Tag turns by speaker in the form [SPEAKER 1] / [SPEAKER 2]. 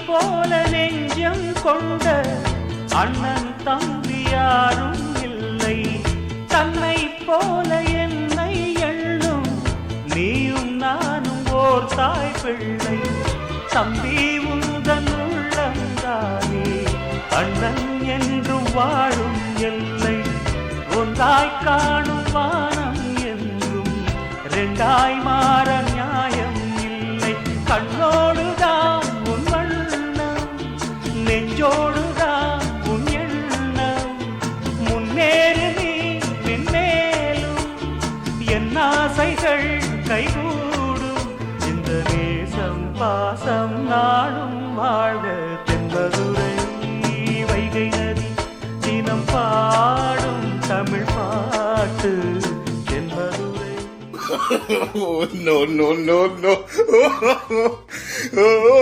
[SPEAKER 1] போல நெஞ்சம் கொண்ட அண்ணன் தம்பி யாரும் இல்லை. தன்னை போல என்னை எண்ணும் நீயும் நானும் ஓர் தாய் பிள்ளை. தம்பி உந்தன் உள்ளந்தானே அண்ணன் என்றும் வாழும் எல்லை. ஒன்றாய் காணும் வானம் என்றும் ரெண்டாய் மாற நியாயம் இல்லை. கண்ணோடுதான் உன் வண்ணம், நெஞ்சோடுதான் உன் எண்ணம். முன்னேறு நீ மென்மேலும், என் ஆசைகள் கைகூடும். இந்த நேசம் பாசம் நாடும் வாழ்க. தென்பதுரை வைகை நதி தினம் பாடும் தமிழ் பாட்டு. தென்பதுரை
[SPEAKER 2] no.